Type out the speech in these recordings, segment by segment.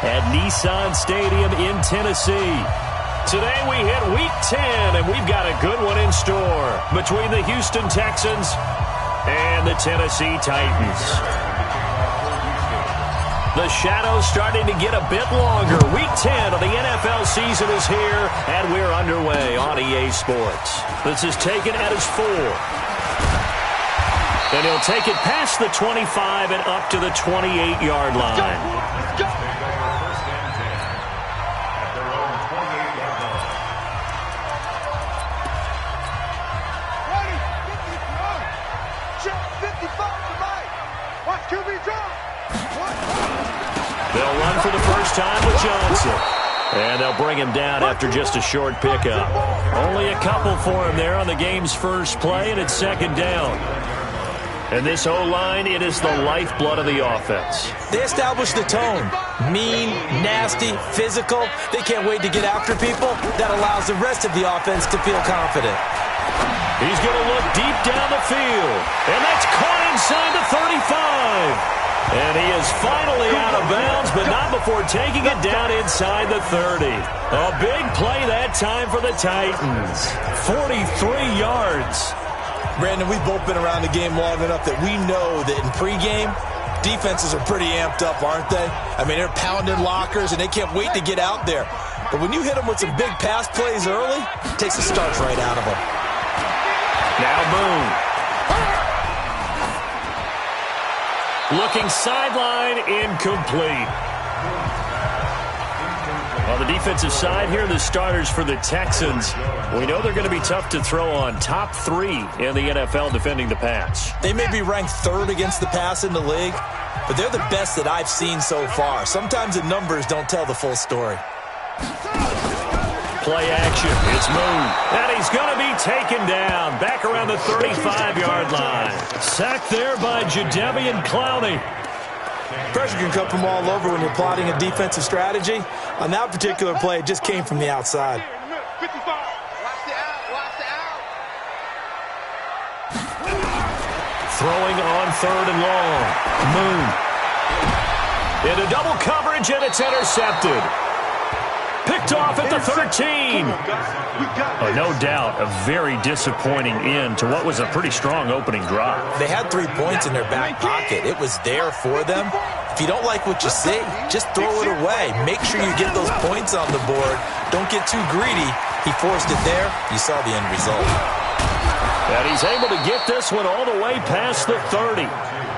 at Nissan Stadium in Tennessee. Today we hit Week 10, and we've got a good one in store between the Houston Texans and the Tennessee Titans. The shadow's starting to get a bit longer. Week 10 of the NFL season is here, and we're underway on EA Sports. This is taken at his 4. And he'll take it past the 25 and up to the 28-yard line. They'll run for the first time with Johnson. And they'll bring him down after just a short pickup. Only a couple for him there on the game's first play, and it's second down. And this O-line, it is the lifeblood of the offense. They established the tone. Mean, nasty, physical. They can't wait to get after people. That allows the rest of the offense to feel confident. He's going to look deep down the field. And that's caught inside the 35. And he is finally out of bounds, but not before taking it down inside the 30. A big play that time for the Titans. 43 yards. Brandon, we've both been around the game long enough that we know that in pregame, defenses are pretty amped up, aren't they? I mean, they're pounding lockers, and they can't wait to get out there. But when you hit them with some big pass plays early, it takes the starch right out of them. Now Boone. Looking sideline, incomplete. On the defensive side here, the starters for the Texans. We know they're going to be tough to throw on. Top 3 in the NFL defending the pass. They may be ranked 3rd against the pass in the league, but they're the best that I've seen so far. Sometimes the numbers don't tell the full story. Play action. It's Moon. And he's going to be taken down. Back around the 35-yard line. Sacked there by Jadeveon Clowney. Pressure can come from all over when you're plotting a defensive strategy. On that particular play, it just came from the outside. Throwing on 3rd and long. Moon. Into double coverage, and it's intercepted. Picked off at the 13. Oh, no doubt a very disappointing end to what was a pretty strong opening drive. They had 3 points in their back pocket. It was there for them. If you don't like what you see, just throw it away. Make sure you get those points on the board. Don't get too greedy. He forced it there. You saw the end result. And he's able to get this one all the way past the 30.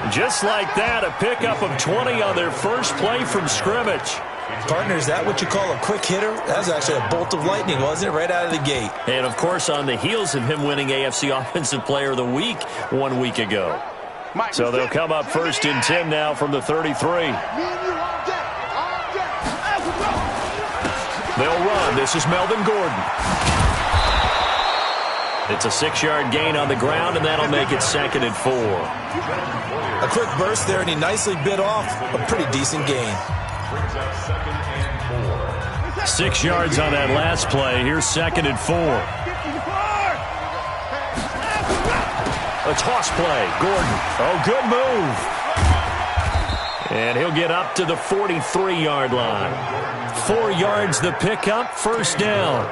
Just like that, a pickup of 20 on their first play from scrimmage. Partner, is that what you call a quick hitter? That was actually a bolt of lightning, wasn't it? Right out of the gate. And, of course, on the heels of him winning AFC Offensive Player of the Week 1 week ago. So they'll come up 1st and 10 now from the 33. They'll run. This is Melvin Gordon. It's a 6-yard gain on the ground, and that'll make it 2nd and 4. A quick burst there, and he nicely bit off a pretty decent gain. 6 yards on that last play. Here's 2nd and 4. A toss play. Gordon. Oh, good move. And he'll get up to the 43-yard line. 4 yards the pickup. 1st down.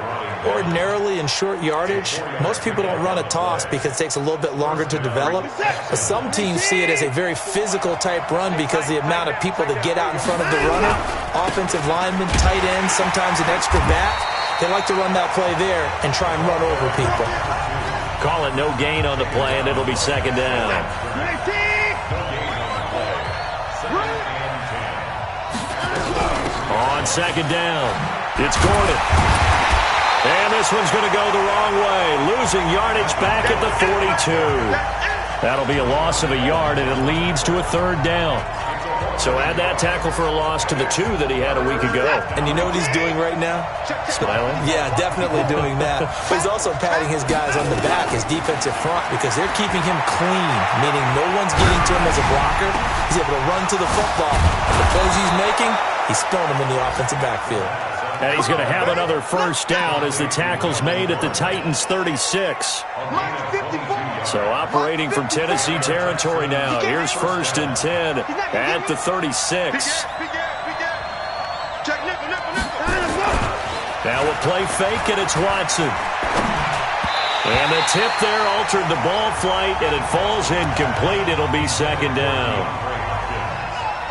Ordinarily in short yardage, most people don't run a toss because it takes a little bit longer to develop. But some teams see it as a very physical type run because the amount of people that get out in front of the runner, offensive linemen, tight ends, sometimes an extra back, they like to run that play there and try and run over people. Call it no gain on the play, and it'll be 2nd down. On 2nd down, it's Gordon. And this one's going to go the wrong way. Losing yardage back at the 42. That'll be a loss of a yard, and it leads to a 3rd down. So add that tackle for a loss to the 2 that he had a week ago. And you know what he's doing right now? Smiling? Yeah, definitely doing that. But he's also patting his guys on the back, his defensive front, because they're keeping him clean, meaning no one's getting to him as a blocker. He's able to run to the football. And the plays he's making, he's throwing them in the offensive backfield. And he's going to have another 1st down as the tackle's made at the Titans' 36. So operating from Tennessee territory now. Here's 1st and 10 at the 36. Now a play fake, and it's Watson. And the tip there altered the ball flight, and it falls incomplete. It'll be second down.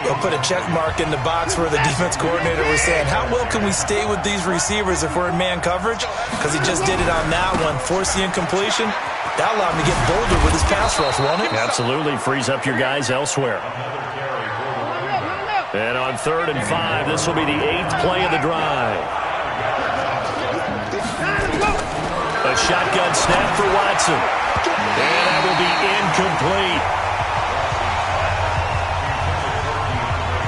They'll put a check mark in the box where the defense coordinator was saying, how well can we stay with these receivers if we're in man coverage? Because he just did it on that one, forced the incompletion. That allowed him to get bolder with his pass rush, won't it? Absolutely. Frees up your guys elsewhere. And on 3rd and 5, this will be the 8th play of the drive. A shotgun snap for Watson. And that will be incomplete.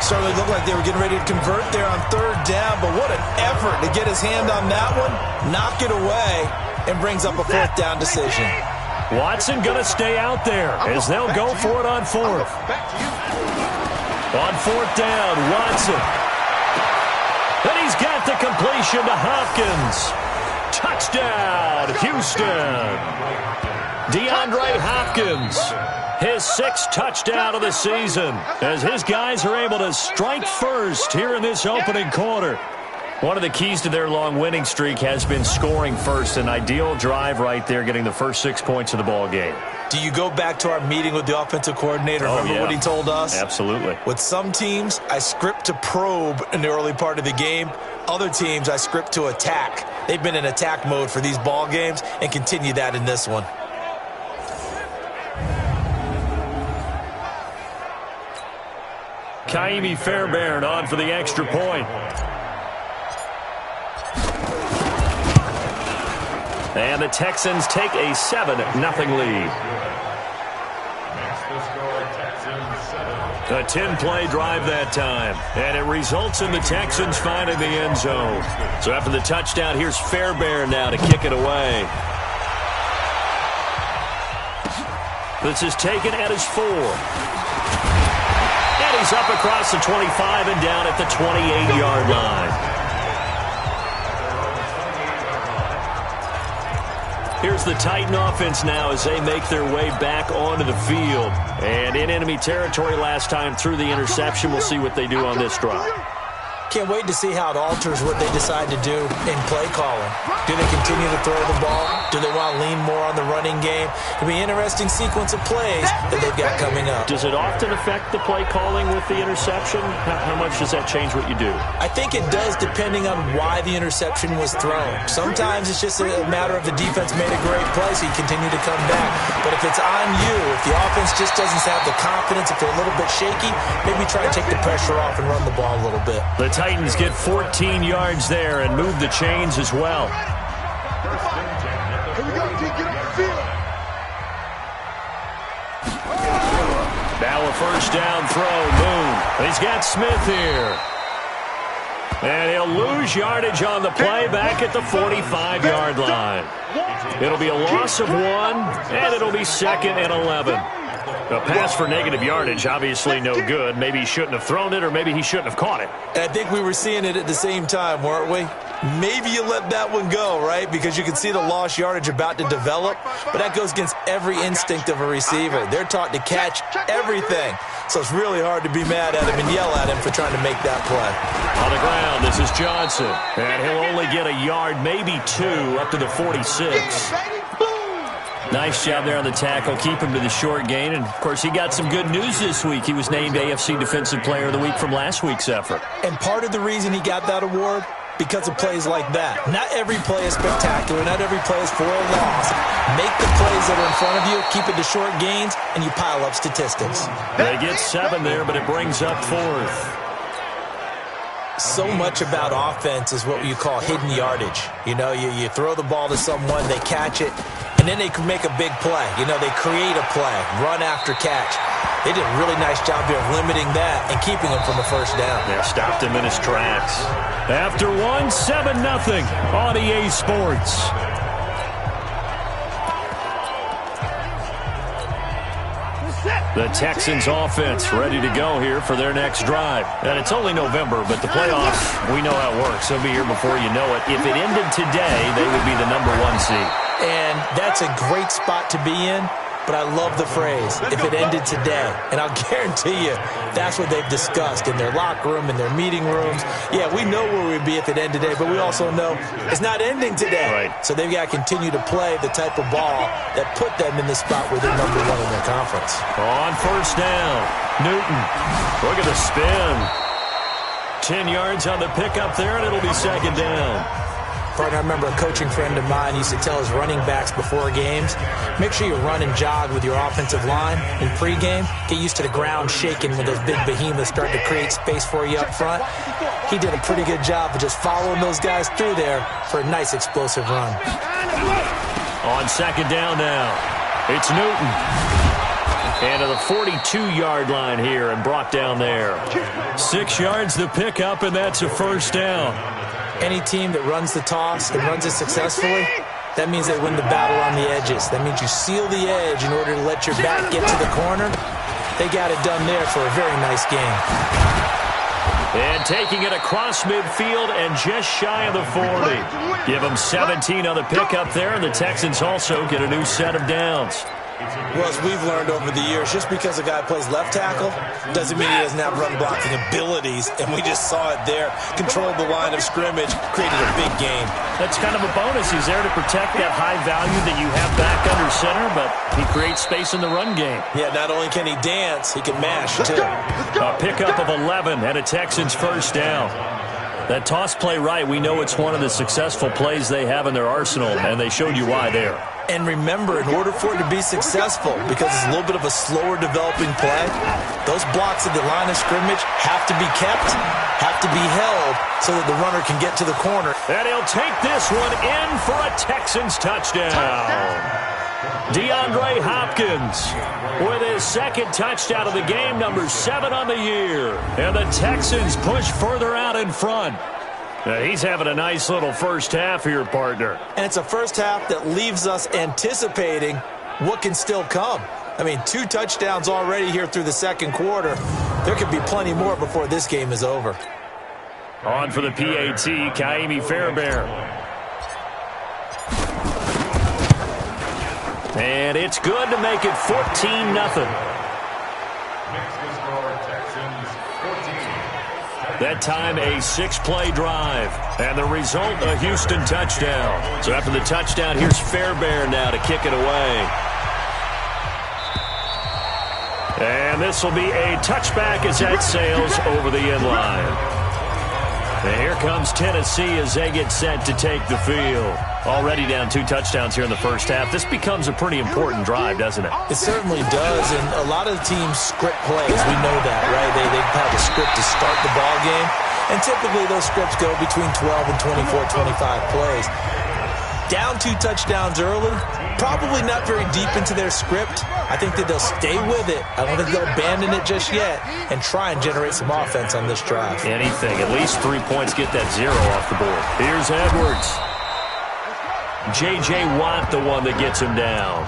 Certainly looked like they were getting ready to convert there on 3rd down, but what an effort to get his hand on that one, knock it away, and brings up a 4th down decision. Watson going to stay out there as they'll go for it on 4th. On 4th down, Watson. And he's got the completion to Hopkins. Touchdown, Houston. DeAndre Hopkins, his 6th touchdown of the season, as his guys are able to strike first here in this opening quarter. One of the keys to their long winning streak has been scoring first. An ideal drive right there, getting the first 6 points of the ball game. Do you go back to our meeting with the offensive coordinator? Remember what he told us? Absolutely. With some teams, I script to probe in the early part of the game. Other teams, I script to attack. They've been in attack mode for these ball games and continue that in this one. Kaimi Fairbairn on for the extra point. And the Texans take a 7-0 lead. A 10-play drive that time. And it results in the Texans finding the end zone. So after the touchdown, here's Fairbairn now to kick it away. This is taken at his 4. And he's up across the 25 and down at the 28-yard line. Here's the Titan offense now as they make their way back onto the field. And in enemy territory last time through the interception. We'll see what they do on this drive. Can't wait to see how it alters what they decide to do in play calling. Do they continue to throw the ball? Do they want to lean more on the running game? It'll be an interesting sequence of plays that they've got coming up. Does it often affect the play calling with the interception? How much does that change what you do? I think it does, depending on why the interception was thrown. Sometimes it's just a matter of the defense made a great play, so you continue to come back. But if it's on you, if the offense just doesn't have the confidence, if they're a little bit shaky, maybe try to take the pressure off and run the ball a little bit. The Titans get 14 yards there and move the chains as well. Now a first down throw. Moon. He's got Smith here. And he'll lose yardage on the play back at the 45-yard line. It'll be a loss of 1, and it'll be 2nd and 11. A pass for negative yardage, obviously no good. Maybe he shouldn't have thrown it, or maybe he shouldn't have caught it. I think we were seeing it at the same time, weren't we? Maybe you let that one go, right? Because you can see the lost yardage about to develop, but that goes against every instinct of a receiver. They're taught to catch everything, so it's really hard to be mad at him and yell at him for trying to make that play. On the ground, this is Johnson, and he'll only get a yard, maybe 2, up to the 46. Nice job there on the tackle. Keep him to the short gain. And, of course, he got some good news this week. He was named AFC Defensive Player of the Week from last week's effort. And part of the reason he got that award, because of plays like that. Not every play is spectacular. Not every play is for a loss. Make the plays that are in front of you, keep it to short gains, and you pile up statistics. They get 7 there, but it brings up 4th. So much about offense is what you call hidden yardage. You know, you throw the ball to someone, they catch it, and then they can make a big play. You know, they create a play, run after catch. They did a really nice job here of limiting that and keeping him from the first down. Yeah, stopped him in his tracks. After 1, 7-0 on EA Sports. The Texans offense ready to go here for their next drive. And it's only November, but the playoffs, we know how it works. They'll be here before you know it. If it ended today, they would be the #1 seed. And that's a great spot to be in. but I love the phrase, if it ended today. And I'll guarantee you that's what they've discussed in their locker room, in their meeting rooms. Yeah, we know where we'd be if it ended today, but we also know it's not ending today. Right. So they've got to continue to play the type of ball that put them in the spot where they're #1 in their conference. On first down, Newton. Look at the spin. 10 yards on the pickup there, and it'll be second down. Partner, I remember a coaching friend of mine used to tell his running backs before games, make sure you run and jog with your offensive line in pregame. Get used to the ground shaking when those big behemoths start to create space for you up front. He did a pretty good job of just following those guys through there for a nice explosive run. On second down now, it's Newton. And to the 42-yard line here and brought down there. 6 yards the pickup, and that's a first down. Any team that runs the toss and runs it successfully, that means they win the battle on the edges. That means you seal the edge in order to let your back get to the corner. They got it done there for a very nice game. And taking it across midfield and just shy of the 40. Give them 17 on the pickup there, and the Texans also get a new set of downs. Well, as we've learned over the years, just because a guy plays left tackle doesn't mean he doesn't have run-blocking abilities, and we just saw it there. Controlled the line of scrimmage, created a big game. That's kind of a bonus. He's there to protect that high value that you have back under center, but he creates space in the run game. Yeah, not only can he dance, he can mash, too. A pickup of 11 and a Texans first down. That toss play right, we know it's one of the successful plays they have in their arsenal, and they showed you why there. And remember, in order for it to be successful, because it's a little bit of a slower developing play, those blocks at the line of scrimmage have to be kept, have to be held, so that the runner can get to the corner. And he'll take this one in for a Texans touchdown. DeAndre Hopkins with his second touchdown of the game, number 7 on the year. And the Texans push further out in front. Now, he's having a nice little first half here, partner. And it's a first half that leaves us anticipating what can still come. I mean, 2 touchdowns already here through the second quarter. There could be plenty more before this game is over. On for the PAT, Kaimi Fairbairn. And it's good to make it 14-0. That time, a 6-play drive. And the result, a Houston touchdown. So after the touchdown, here's Fairbairn now to kick it away. And this will be a touchback as that sails over the end line. And here comes Tennessee as they get set to take the field. Already down 2 touchdowns here in the first half. This becomes a pretty important drive, doesn't it? It certainly does, and a lot of teams script plays. We know that, right? They have a script to start the ball game, and typically those scripts go between 12 and 24, 25 plays. Down 2 touchdowns early, probably not very deep into their script. I think that they'll stay with it. I don't think they'll abandon it just yet and try and generate some offense on this drive. Anything. At least 3 points, get that 0 off the board. Here's Edwards. J.J. Watt, the one that gets him down.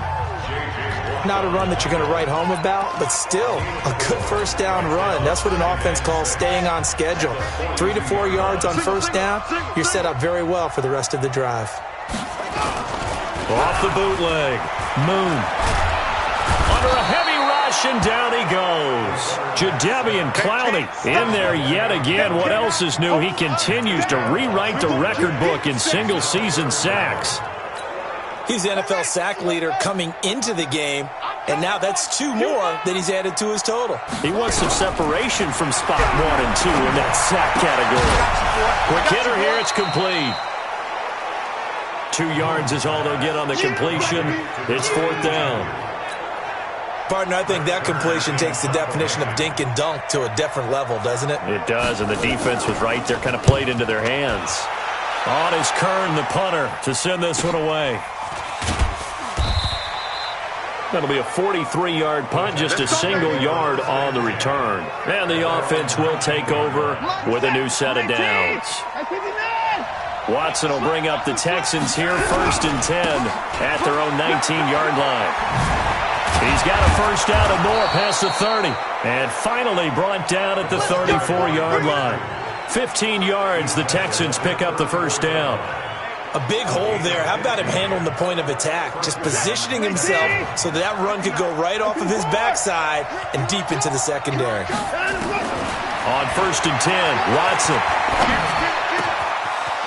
Not a run that you're going to write home about, but still a good first down run. That's what an offense calls staying on schedule. 3 to 4 yards on first down, you're set up very well for the rest of the drive. Off the bootleg. Moon. Under a heavy rush, and down he goes. Jadeveon Clowney in there yet again. What else is new? He continues to rewrite the record book in single-season sacks. He's the NFL sack leader coming into the game, and now that's 2 more that he's added to his total. He wants some separation from spot 1 and 2 in that sack category. Quick hitter here, it's complete. 2 yards is all they'll get on the completion. It's 4th down. Partner, I think that completion takes the definition of dink and dunk to a different level, doesn't it? It does, and the defense was right there, kind of played into their hands. On is Kern, the punter, to send this one away. That'll be a 43-yard punt, just a single yard on the return. And the offense will take over with a new set of downs. Watson will bring up the Texans here, 1st and 10 at their own 19-yard line. He's got a first down and more past the 30. And finally brought down at the 34-yard line. 15 yards, the Texans pick up the first down. A big hole there. How about him handling the point of attack? Just positioning himself so that run could go right off of his backside and deep into the secondary. On 1st and 10, Watson.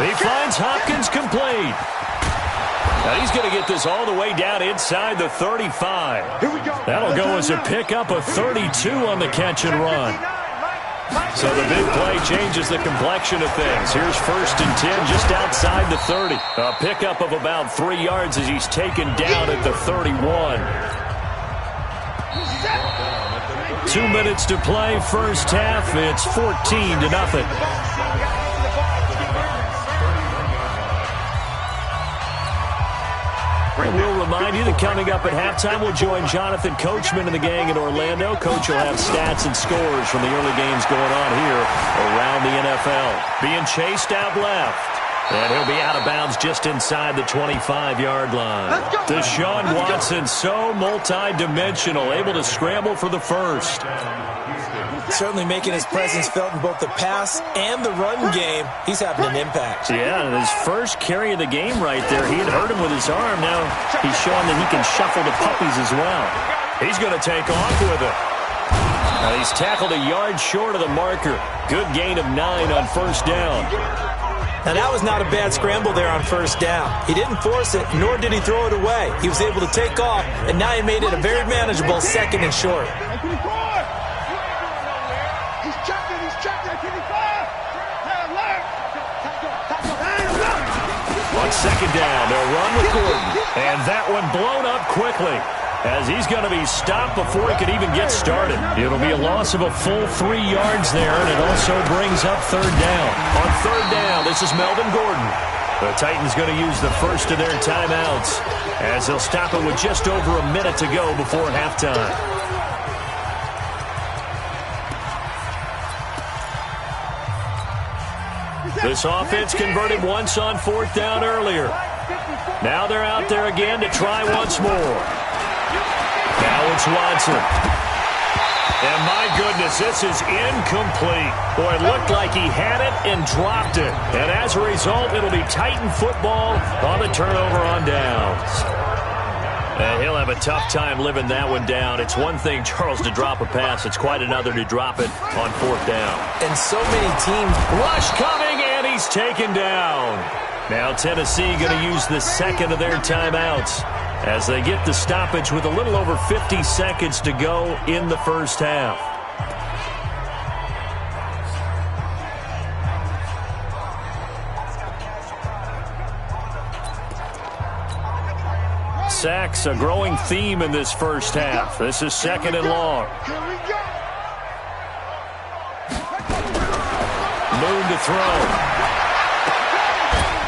He finds Hopkins complete. Now he's going to get this all the way down inside the 35. That'll go as a pickup of 32 on the catch and run. So the big play changes the complexion of things. Here's 1st and 10 just outside the 30. A pickup of about 3 yards as he's taken down at the 31. 2 minutes to play, first half. It's 14-0. We'll remind you that coming up at halftime, we'll join Jonathan Coachman and the gang in Orlando. Coach will have stats and scores from the early games going on here around the NFL. Being chased out left. And he'll be out of bounds just inside the 25-yard line. Deshaun Watson, so multi-dimensional, able to scramble for the first. Certainly making his presence felt in both the pass and the run game. He's having an impact. Yeah, and his first carry of the game right there, he had hurt him with his arm. Now he's showing that he can shuffle the puppies as well. He's going to take off with it. Now he's tackled a yard short of the marker. Good gain of 9 on 1st down. Now, that was not a bad scramble there on 1st down. He didn't force it, nor did he throw it away. He was able to take off, and now he made it a very manageable 2nd and short. On 2nd down, they'll run with Gordon. And that one blown up quickly, as he's going to be stopped before he could even get started. It'll be a loss of a full 3 yards there, and it also brings up 3rd down. On 3rd down, this is Melvin Gordon. The Titans going to use the first of their timeouts, as they'll stop it with just over a minute to go before halftime. This offense converted once on 4th down earlier. Now they're out there again to try once more. Now it's Watson. And my goodness, this is incomplete. Boy, it looked like he had it and dropped it. And as a result, it'll be Titan football on the turnover on downs. And he'll have a tough time living that one down. It's one thing, Charles, to drop a pass. It's quite another to drop it on 4th down. And so many teams. Rush coming, and he's taken down. Now Tennessee going to use the 2nd of their timeouts as they get the stoppage with a little over 50 seconds to go in the first half. Sacks, a growing theme in this first half. This is 2nd and long. Moon to throw.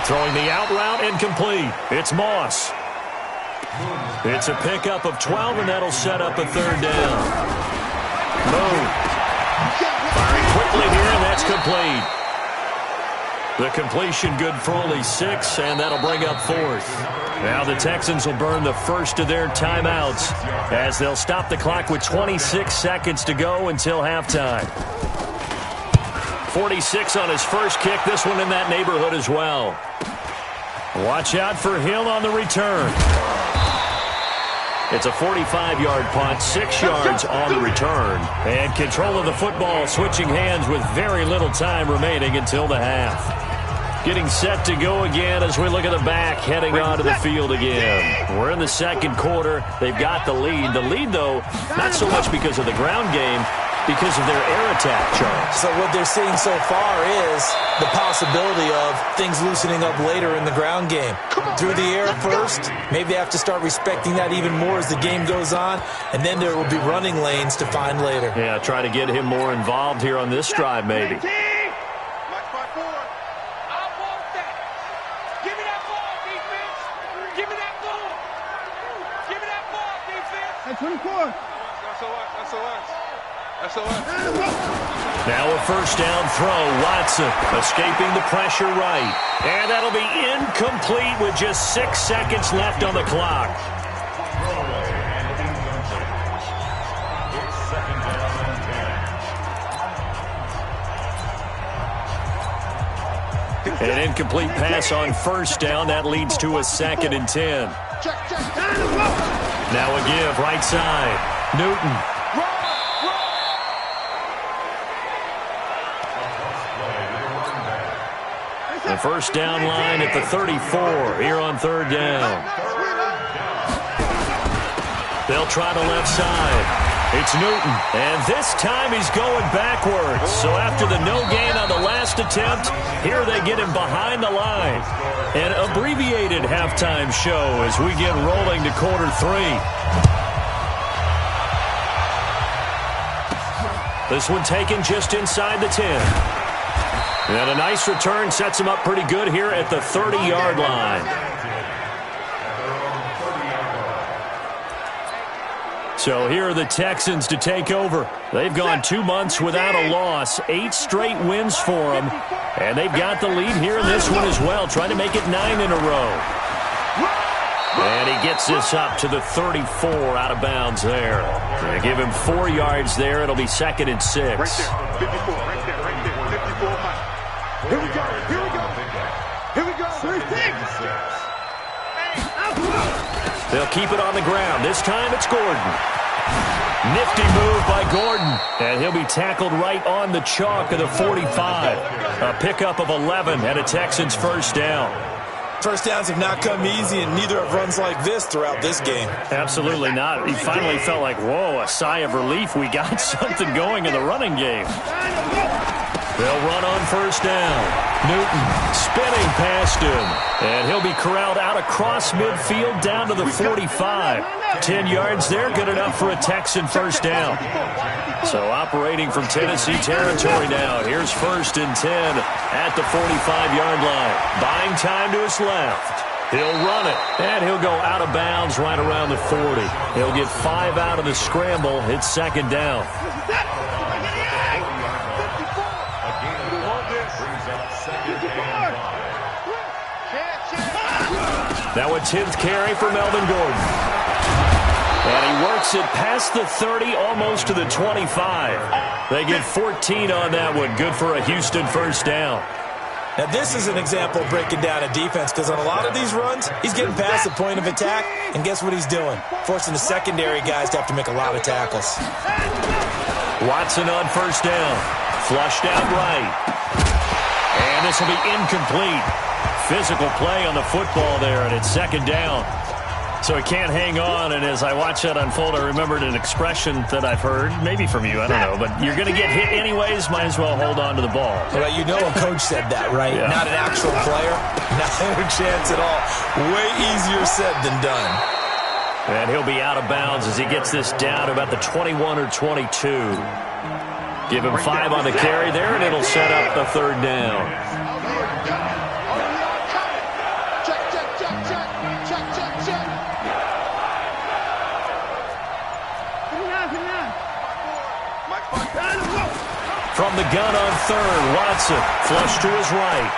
Throwing the out route incomplete. It's Moss. It's a pickup of 12, and that'll set up a 3rd down. Moon. Firing quickly here, and that's complete. The completion good for only 6, and that'll bring up 4th. Now the Texans will burn the first of their timeouts as they'll stop the clock with 26 seconds to go until halftime. 46 on his first kick, this one in that neighborhood as well. Watch out for Hill on the return. It's a 45-yard punt, 6 yards on the return. And control of the football switching hands with very little time remaining until the half. Getting set to go again as we look at the back, heading onto the field again. We're in the 2nd quarter. They've got the lead. The lead, though, not so much because of the ground game, because of their air attack, Charles. So what they're seeing so far is the possibility of things loosening up later in the ground game. Through the air first, maybe they have to start respecting that even more as the game goes on, and then there will be running lanes to find later. Yeah, try to get him more involved here on this drive, maybe. Now a 1st down throw. Watson escaping the pressure right. And that'll be incomplete with just 6 seconds left on the clock. An incomplete pass on first down. That leads to a 2nd and 10. Now a give right side. Newton. The first down line at the 34 here on 3rd down. They'll try the left side. It's Newton, and this time he's going backwards. So after the no gain on the last attempt, here they get him behind the line. An abbreviated halftime show as we get rolling to quarter 3. This one taken just inside the 10. And a nice return sets him up pretty good here at the 30-yard line. So here are the Texans to take over. They've gone 2 months without a loss, 8 straight wins for them. And they've got the lead here in this one as well, trying to make it 9 in a row. And he gets this up to the 34 out of bounds there. They give him 4 yards there. It'll be 2nd and 6. Right there, 54, right there, 54. Here we go, here we go. Here we go. They'll keep it on the ground. This time it's Gordon. Nifty move by Gordon. And he'll be tackled right on the chalk of the 45. A pickup of 11 and a Texans first down. First downs have not come easy, and neither have runs like this throughout this game. Absolutely not. He finally felt like, whoa, a sigh of relief. We got something going in the running game. They'll run on first down. Newton spinning past him. And he'll be corralled out across midfield down to the 45. 10 yards there, good enough for a Texan first down. So operating from Tennessee territory now. Here's 1st and 10 at the 45-yard line. Buying time to his left. He'll run it, and he'll go out of bounds right around the 40. He'll get 5 out of the scramble. It's 2nd down. Now a 10th carry for Melvin Gordon. And he works it past the 30, almost to the 25. They get 14 on that one. Good for a Houston first down. Now this is an example of breaking down a defense, because on a lot of these runs, he's getting past the point of attack, and guess what he's doing? Forcing the secondary guys to have to make a lot of tackles. Watson on first down. Flushed out right. And this will be incomplete. Physical play on the football there, and it's 2nd down. So he can't hang on, and as I watch that unfold, I remembered an expression that I've heard, maybe from you, I don't know, but you're going to get hit anyways, might as well hold on to the ball. Well, you know a coach said that, right? Yeah. Not an actual player. Not a chance at all. Way easier said than done. And he'll be out of bounds as he gets this down to about the 21 or 22. Give him 5 on the carry there, and it'll set up the 3rd down. From the gun on 3rd, Watson flush to his right.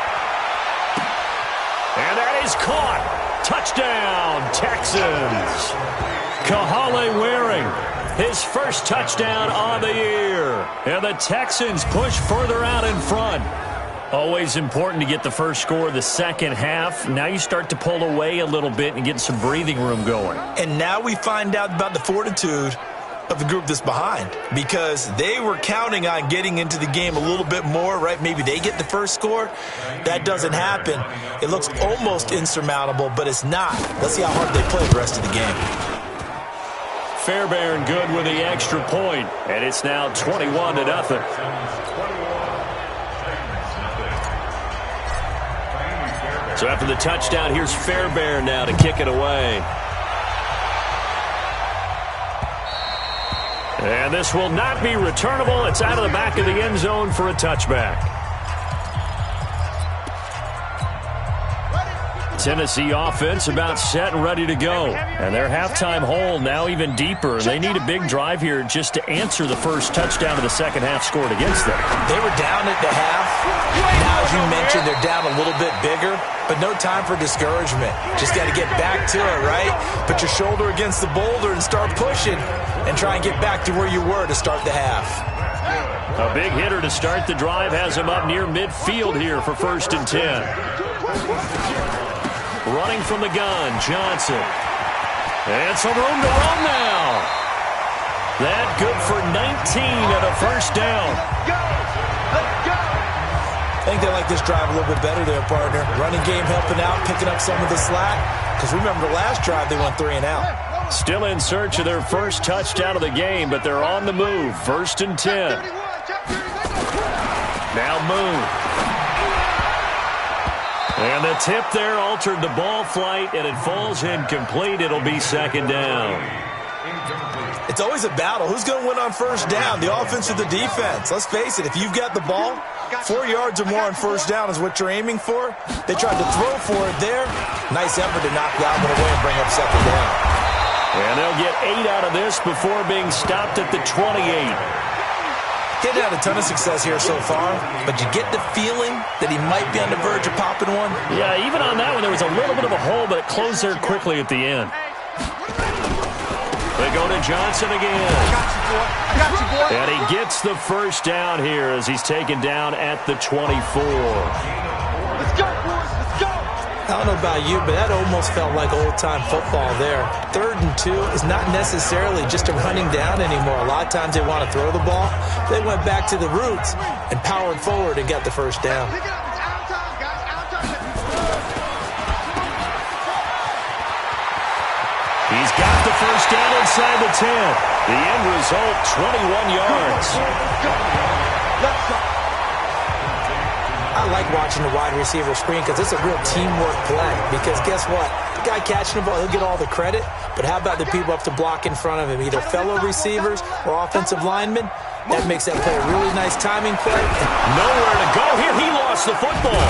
And that is caught. Touchdown, Texans. Kahale Waring, his first touchdown on the year. And the Texans push further out in front. Always important to get the first score of the second half. Now you start to pull away a little bit and get some breathing room going. And now we find out about the fortitude of the group that's behind, because they were counting on getting into the game a little bit more, right? Maybe they get the first score. That doesn't happen. It looks almost insurmountable, but it's not. Let's see how hard they play the rest of the game. Fairbairn good with the extra point, and it's now 21-0. So after the touchdown, here's Fairbairn now to kick it away. And this will not be returnable. It's out of the back of the end zone for a touchback. Tennessee offense about set and ready to go. And their halftime hole now even deeper. They need a big drive here just to answer the first touchdown of the second half scored against them. They were down at the half. Now, as you mentioned, they're down a little bit bigger, but no time for discouragement. Just got to get back to it, right? Put your shoulder against the boulder and start pushing and try and get back to where you were to start the half. A big hitter to start the drive has him up near midfield here for 1st and 10. Running from the gun, Johnson. And some room to run now. That good for 19 and a 1st down. I think they like this drive a little bit better there, partner. Running game helping out, picking up some of the slack. Because remember, the last drive they went 3 and out. Still in search of their first touchdown of the game, but they're on the move. 1st and 10. Now Moon. And the tip there altered the ball flight, and it falls incomplete. It'll be 2nd down. It's always a battle. Who's going to win on 1st down, the offense or the defense? Let's face it, if you've got the ball, 4 yards or more on 1st down is what you're aiming for. They tried to throw for it there. Nice effort to knock that one away and bring up 2nd down. And they'll get 8 out of this before being stopped at the 28. He's had a ton of success here so far, but you get the feeling that he might be on the verge of popping one. Yeah, even on that one, there was a little bit of a hole, but it closed there quickly at the end. They go to Johnson again. I got you, boy. And he gets the 1st down here as he's taken down at the 24. Let's go, boys. Let's go. I don't know about you, but that almost felt like old-time football there. 3rd and 2 is not necessarily just a running down anymore. A lot of times they want to throw the ball. They went back to the roots and powered forward and got the 1st down. Pick it up. It's out of time, guys. Out of time. He's got the 1st down inside the 10. The end result, 21 yards. Let's go. I like watching the wide receiver screen because it's a real teamwork play. Because guess what? The guy catching the ball, he'll get all the credit. But how about the people up to block in front of him, either fellow receivers or offensive linemen? That makes that play a really nice timing play. Nowhere to go here. He lost the football.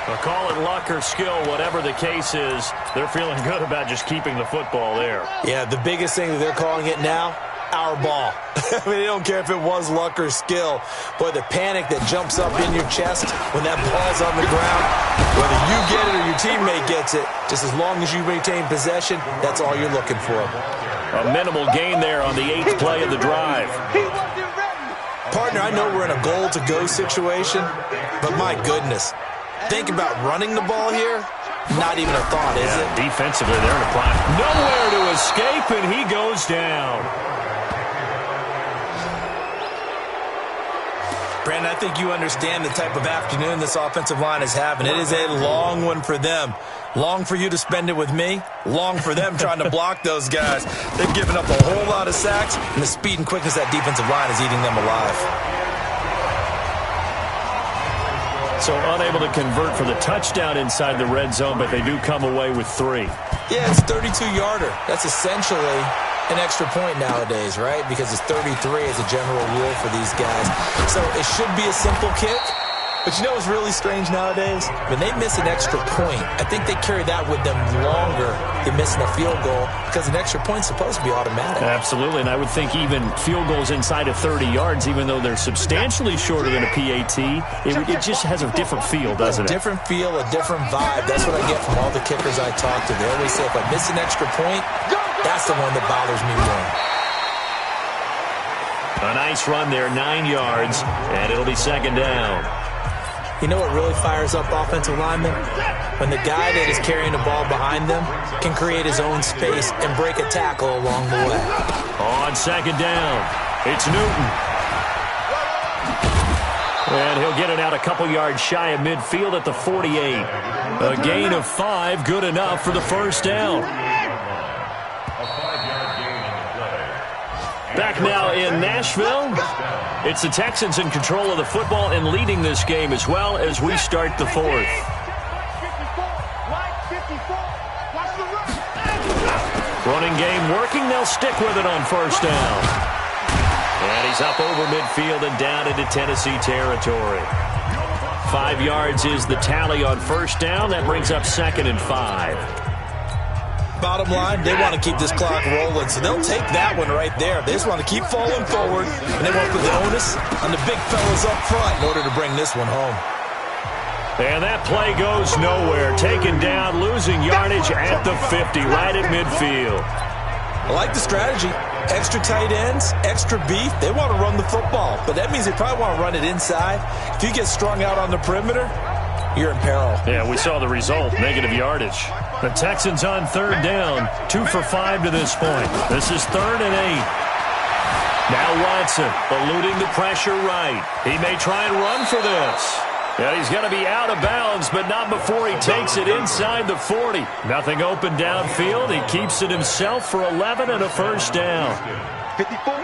Well, call it luck or skill, whatever the case is, they're feeling good about just keeping the football there. Yeah, the biggest thing that they're calling it now, our ball. I mean, they don't care if it was luck or skill. Boy, the panic that jumps up in your chest when that ball's on the ground, whether you get it or your teammate gets it, just as long as you maintain possession, that's all you're looking for. A minimal gain there on the 8th play of the drive. Partner, I know we're in a goal-to-go situation, but my goodness, think about running the ball here. Not even a thought, is it? Defensively, they're in a plan. Nowhere to escape, and he goes down. Brandon, I think you understand the type of afternoon this offensive line is having. It is a long one for them. Long for you to spend it with me. Long for them trying to block those guys. They've given up a whole lot of sacks, and the speed and quickness of that defensive line is eating them alive. So unable to convert for the touchdown inside the red zone, but they do come away with 3. Yeah, it's 32-yarder. That's essentially an extra point nowadays, right? Because it's 33 as a general rule for these guys. So it should be a simple kick. But you know what's really strange nowadays? When they miss an extra point, I think they carry that with them longer than missing a field goal because an extra point's supposed to be automatic. Absolutely, and I would think even field goals inside of 30 yards, even though they're substantially shorter than a PAT, it just has a different feel, doesn't it? A different feel, a different vibe. That's what I get from all the kickers I talk to. They always say if I miss an extra point, that's the one that bothers me more. A nice run there, 9 yards, and it'll be 2nd down. You know what really fires up offensive linemen? When the guy that is carrying the ball behind them can create his own space and break a tackle along the way. On 2nd down, it's Newton. And he'll get it out a couple yards shy of midfield at the 48. A gain of 5, good enough for the 1st down. Back now in Nashville. It's the Texans in control of the football and leading this game as well as we start the 4th. Running game working. They'll stick with it on 1st down. And he's up over midfield and down into Tennessee territory. 5 yards is the tally on 1st down. That brings up 2nd and 5. Bottom line, they want to keep this clock rolling, so they'll take that one right there. They just want to keep falling forward, and they want to put the onus on the big fellas up front in order to bring this one home. And that play goes nowhere. Taken down, losing yardage at the 50, right at midfield. I like the strategy. Extra tight ends, extra beef. They want to run the football, but that means they probably want to run it inside. If you get strung out on the perimeter, you're in peril. Yeah, we saw the result, negative yardage. The Texans on third down, 2 for 5 to this point. This is 3rd and 8. Now Watson, eluding the pressure right. He may try and run for this. Yeah, he's going to be out of bounds, but not before he takes it inside the 40. Nothing open downfield. He keeps it himself for 11 and a first down.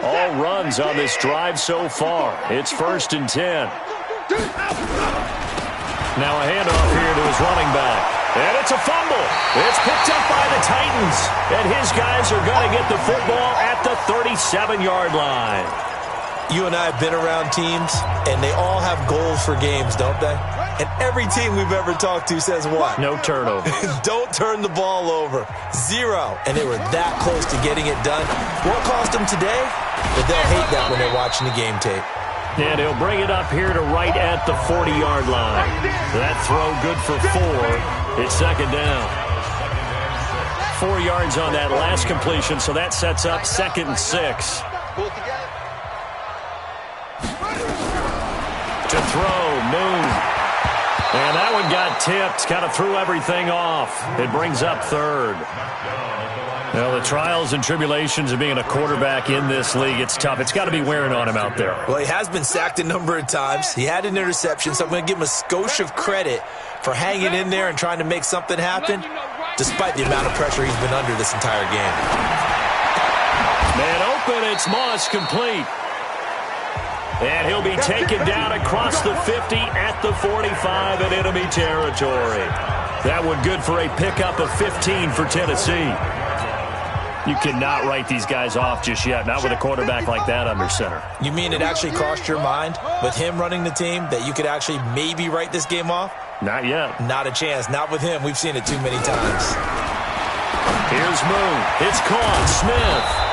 All runs on this drive so far. It's 1st and 10. Now a handoff here to his running back. And it's a fumble. It's picked up by the Titans. And his guys are going to get the football at the 37-yard line. You and I have been around teams, and they all have goals for games, don't they? And every team we've ever talked to says what? No turnover. Don't turn the ball over. 0. And they were that close to getting it done. Won't cost them today, but they'll hate that when they're watching the game tape. And he'll bring it up here to right at the 40-yard line. That throw good for 4. It's 2nd down. 4 yards on that last completion, so that sets up 2nd and 6. To throw, Moon. And that one got tipped, kind of threw everything off. It brings up 3rd. Well, the trials and tribulations of being a quarterback in this league, it's tough. It's got to be wearing on him out there. Well, he has been sacked a number of times. He had an interception, so I'm going to give him a skosh of credit for hanging in there and trying to make something happen, despite the amount of pressure he's been under this entire game. Man open, it's Moss, complete. And he'll be taken down across the 50 at the 45 in enemy territory. That one good for a pickup of 15 for Tennessee. You cannot write these guys off just yet, not with a quarterback like that under center. You mean it actually crossed your mind with him running the team that you could actually maybe write this game off? Not yet. Not a chance. Not with him. We've seen it too many times. Here's Moon. It's caught. Smith.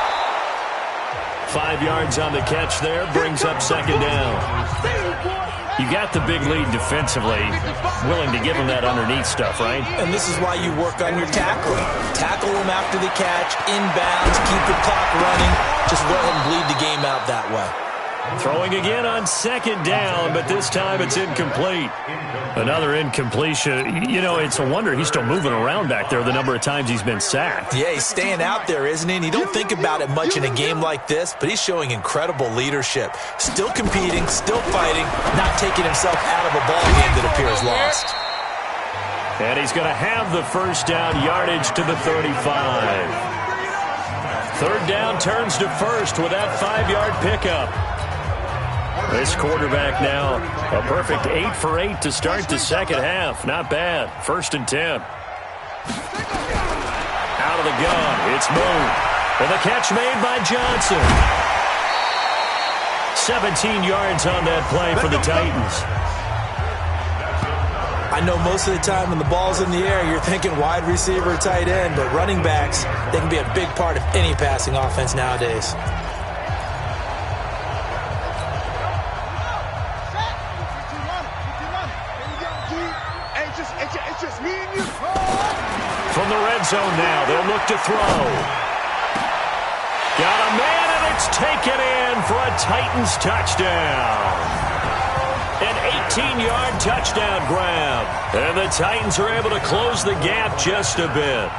5 yards on the catch there. Brings up 2nd down. You got the big lead defensively. Willing to give him that underneath stuff, right? And this is why you work on your tackling. Tackle him after the catch, inbounds, keep the clock running. Just let him bleed the game out that way. Throwing again on 2nd down, but this time it's incomplete. Another incompletion. You know, it's a wonder he's still moving around back there the number of times he's been sacked. Yeah, he's staying out there, isn't he? And you don't think about it much in a game like this, but he's showing incredible leadership. Still competing, still fighting, not taking himself out of a ball game that appears lost. And he's going to have the first down, yardage to the 35. 3rd down turns to 1st with that 5-yard pickup. This quarterback now, a perfect 8 for 8 to start the 2nd half. Not bad. 1st and 10. Out of the gun, it's Moon. And the catch made by Johnson. 17 yards on that play for the Titans. I know most of the time when the ball's in the air, you're thinking wide receiver, tight end, but running backs, they can be a big part of any passing offense nowadays. From the red zone now, they'll look to throw. Got a man, and it's taken in for a Titans touchdown. An 18-yard touchdown grab. And the Titans are able to close the gap just a bit.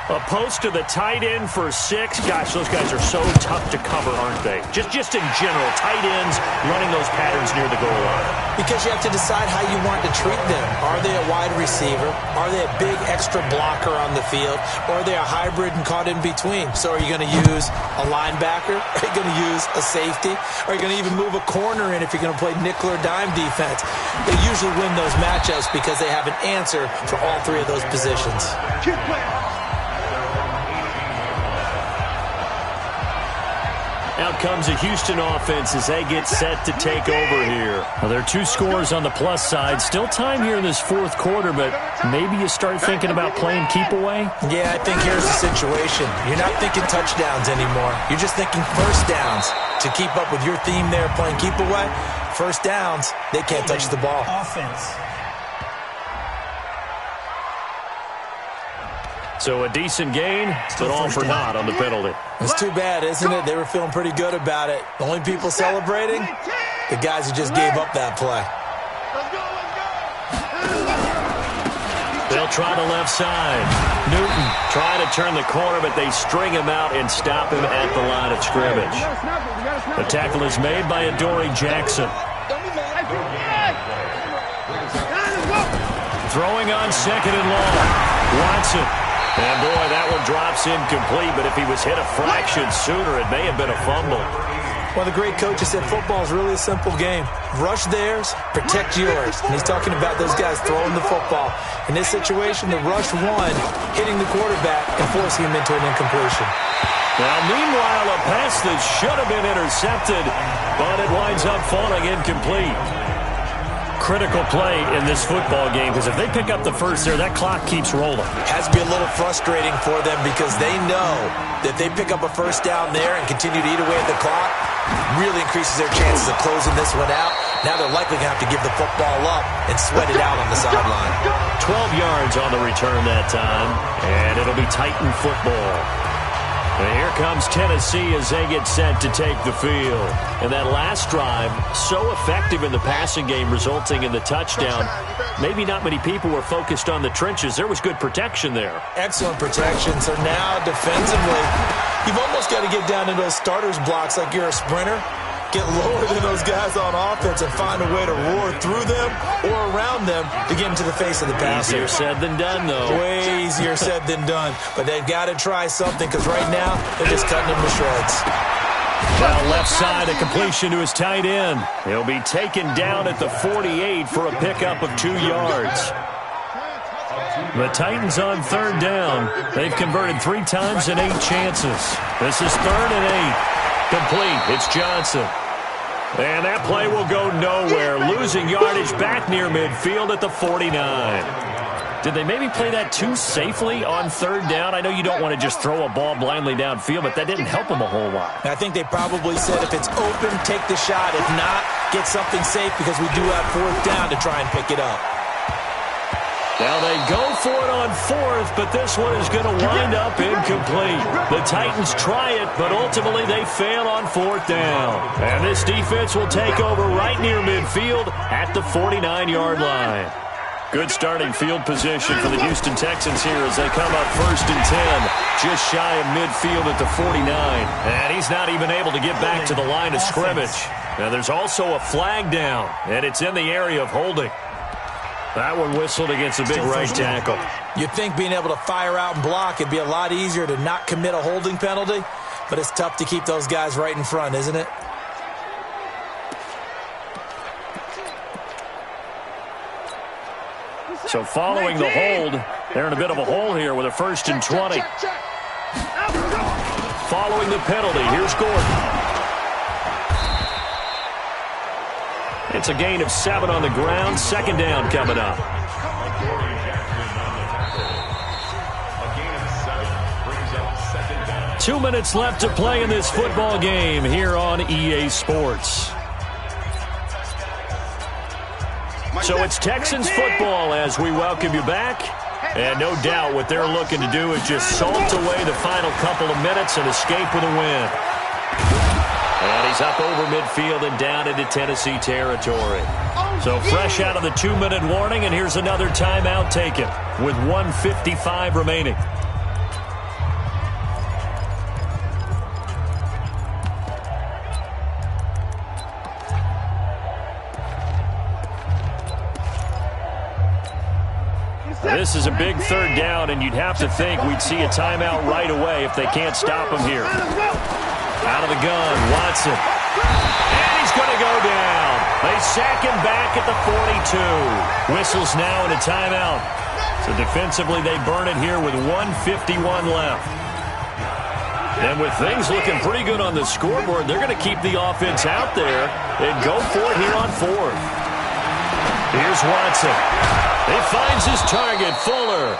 A post to the tight end for 6. Gosh, those guys are so tough to cover, aren't they? Just in general, tight ends running those patterns near the goal line. Because you have to decide how you want to treat them. Are they a wide receiver? Are they a big extra blocker on the field? Or are they a hybrid and caught in between? So are you going to use a linebacker? Are you going to use a safety? Are you going to even move a corner in if you're going to play nickel or dime defense? They usually win those matchups because they have an answer for all 3 of those positions. Keep playing. Out comes a Houston offense as they get set to take over here. Well, there are 2 scores on the plus side. Still time here in this 4th quarter, but maybe you start thinking about playing keep away? Yeah, I think here's the situation. You're not thinking touchdowns anymore. You're just thinking first downs. To keep up with your theme there, playing keep away, first downs, they can't touch the ball. Offense. So a decent gain, but all for naught on the penalty. It's too bad, isn't it? They were feeling pretty good about it. The only people celebrating, the guys who just gave up that play. They'll try the left side. Newton trying to turn the corner, but they string him out and stop him at the line of scrimmage. The tackle is made by Adoree Jackson. Throwing on second and long. Watson. And boy, that one drops incomplete, but if he was hit a fraction sooner, it may have been a fumble. Well, the great coach has said football is really a simple game. Rush theirs, protect yours. And he's talking about those guys throwing the football. In this situation, the rush one, hitting the quarterback and forcing him into an incompletion. Now, meanwhile, a pass that should have been intercepted, but it winds up falling incomplete. Critical play in this football game, because if they pick up the first there, that clock keeps rolling. It has to be a little frustrating for them because they know that if they pick up a first down there and continue to eat away at the clock, really increases their chances of closing this one out. Now they're likely going to have to give the football up and sweat it out on the sideline. 12 yards on the return that time, and it'll be Titan football. And here comes Tennessee as they get set to take the field. And that last drive, so effective in the passing game, resulting in the touchdown. Maybe not many people were focused on the trenches. There was good protection there. Excellent protection. So now defensively, you've almost got to get down to those starters blocks like you're a sprinter. Get lower than those guys on offense and find a way to roar through them or around them to get into the face of the passer. Easier said than done, though. Way easier said than done. But they've got to try something because right now they're just cutting them to shreds. Now left side, a completion to his tight end. He'll be taken down at the 48 for a pickup of 2 yards. The Titans on third down. They've converted 3 times in 8 chances. This is 3rd and 8. Complete. It's Johnson. And that play will go nowhere. Losing yardage back near midfield at the 49. Did they maybe play that too safely on third down? I know you don't want to just throw a ball blindly downfield, but that didn't help them a whole lot. I think they probably said if it's open, take the shot. If not, get something safe because we do have 4th down to try and pick it up. Now they go for it on 4th, but this one is going to wind up incomplete. The Titans try it, but ultimately they fail on 4th down. And this defense will take over right near midfield at the 49-yard line. Good starting field position for the Houston Texans here as they come up 1st and 10, just shy of midfield at the 49. And he's not even able to get back to the line of scrimmage. Now there's also a flag down, and it's in the area of holding. That one whistled against a big right tackle. You'd think being able to fire out and block, it'd be a lot easier to not commit a holding penalty, but it's tough to keep those guys right in front, isn't it? So following the hold, they're in a bit of a hole here with a 1st and 20. Following the penalty, here's Gordon. It's a gain of 7 on the ground. 2nd down coming up. Two minutes left to play in this football game here on EA Sports. So it's Texans football as we welcome you back. And no doubt what they're looking to do is just salt away the final couple of minutes and escape with a win. And he's up over midfield and down into Tennessee territory. So fresh out of the 2-minute warning, and here's another timeout taken with 1:55 remaining. This is a big 3rd down, and you'd have to think we'd see a timeout right away if they can't stop him here. Out of the gun, Watson. And he's going to go down. They sack him back at the 42. Whistles now in a timeout. So defensively, they burn it here with 1:51 left. And with things looking pretty good on the scoreboard, they're going to keep the offense out there and go for it here on 4th. Here's Watson. He finds his target, Fuller.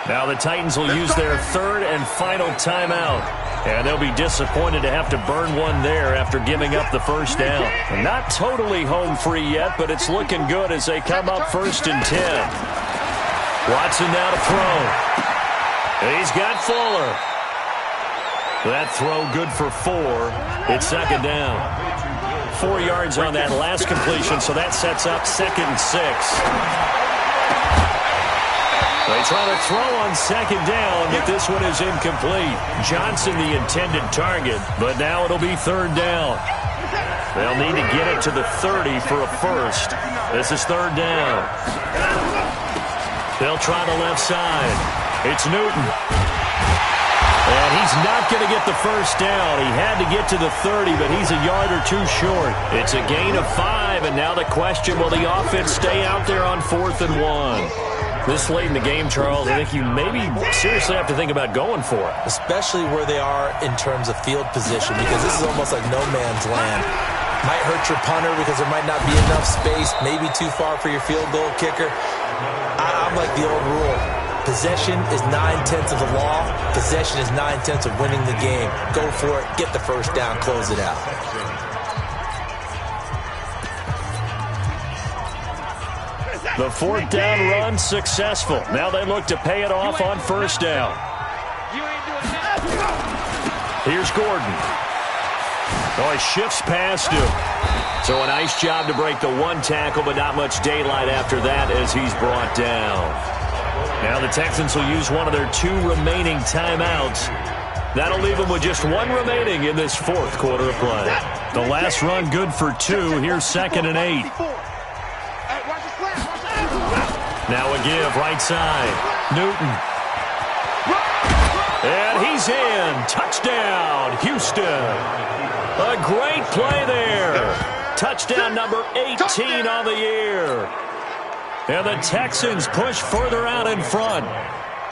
Now the Titans will use their 3rd and final timeout. And they'll be disappointed to have to burn one there after giving up the 1st down. And not totally home free yet, but it's looking good as they come up 1st and 10. Watson now to throw. And he's got Fuller. That throw good for 4. It's second down. 4 yards on that last completion, so that sets up 2nd and 6. They try to throw on 2nd down, but this one is incomplete. Johnson the intended target, but now it'll be 3rd down. They'll need to get it to the 30 for a first. This is 3rd down. They'll try the left side. It's Newton. And he's not going to get the first down. He had to get to the 30, but he's a yard or 2 short. It's a gain of 5, and now the question, will the offense stay out there on 4th and 1? This late in the game, Charles, I think you maybe seriously have to think about going for it. Especially where they are in terms of field position, because this is almost like no man's land. Might hurt your punter because there might not be enough space, maybe too far for your field goal kicker. I'm like the old rule. Possession is 9/10 of the law. Possession is 9/10 of winning the game. Go for it. Get the first down. Close it out. The 4th down run successful. Now they look to pay it off on 1st down. Here's Gordon. Oh, he shifts past him. So a nice job to break the 1 tackle, but not much daylight after that as he's brought down. Now the Texans will use one of their 2 remaining timeouts. That'll leave them with just 1 remaining in this 4th quarter of play. The last run good for 2. Here's 2nd and 8. Now a give, right side. Newton. And he's in. Touchdown, Houston. A great play there. Touchdown number 18 on the year. And the Texans push further out in front.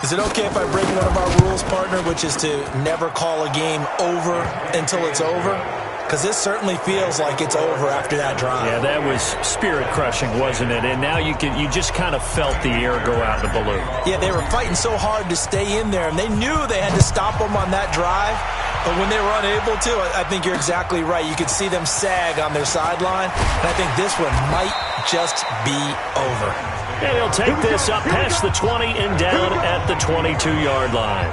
Is it okay if I break one of our rules, partner, which is to never call a game over until it's over? Because this certainly feels like it's over after that drive. Yeah, that was spirit-crushing, wasn't it? And now you just kind of felt the air go out in the balloon. Yeah, they were fighting so hard to stay in there, and they knew they had to stop them on that drive. But when they were unable to, I think you're exactly right. You could see them sag on their sideline, and I think this one might just be over. And he'll take this up past the 20 and down at the 22-yard line.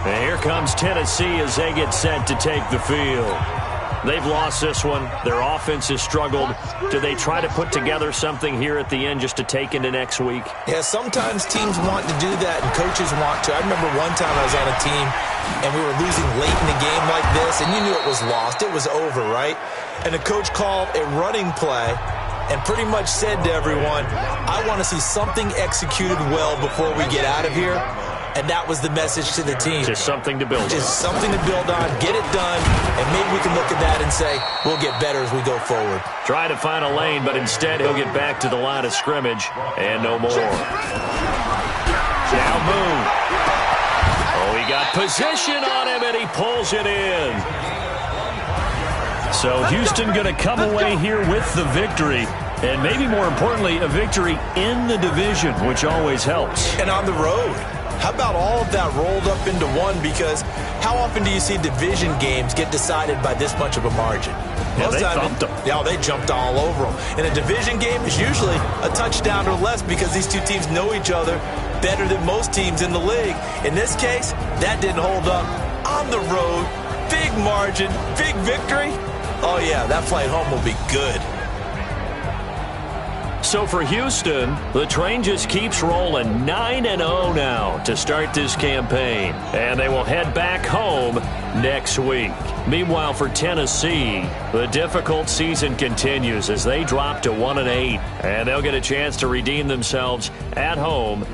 And here comes Tennessee as they get set to take the field. They've lost this one. Their offense has struggled. Do they try to put together something here at the end just to take into next week? Yeah, sometimes teams want to do that and coaches want to. I remember one time I was on a team and we were losing late in the game like this, and you knew it was lost. It was over, right? And the coach called a running play and pretty much said to everyone, I want to see something executed well before we get out of here. And that was the message to the team. Just something to build on. Just something to build on, get it done, and maybe we can look at that and say, we'll get better as we go forward. Try to find a lane, but instead he'll get back to the line of scrimmage and no more. Now Moon. Oh, he got position on him, and he pulls it in. So Houston going to come away here with the victory. And maybe more importantly, a victory in the division, which always helps. And on the road. How about all of that rolled up into one? Because how often do you see division games get decided by this much of a margin? Yeah, they thumped them. Yeah, they jumped all over them. And a division game is usually a touchdown or less because these two teams know each other better than most teams in the league. In this case, that didn't hold up. On the road, big margin, big victory. Oh, yeah, that flight home will be good. So for Houston, the train just keeps rolling 9-0 now to start this campaign. And they will head back home next week. Meanwhile, for Tennessee, the difficult season continues as they drop to 1-8. And they'll get a chance to redeem themselves at home